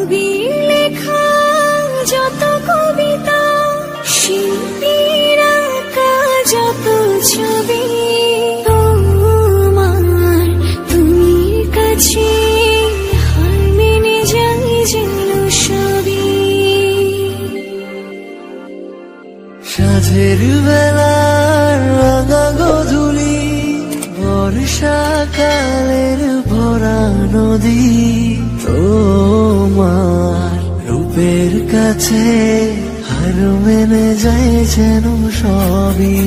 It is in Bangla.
কবির লেখা যত কবিতা, শিল্পীর আঁকা যত ছবি, তোমার তুমি কাছে হার মেনে যাই যেন সবই। সাঁঝের বেলার রাঙা গধূলি, বর্ষাকালের ভরা নদী, তোমার রূপের কাছে হার মেনে যায় যেন সবই।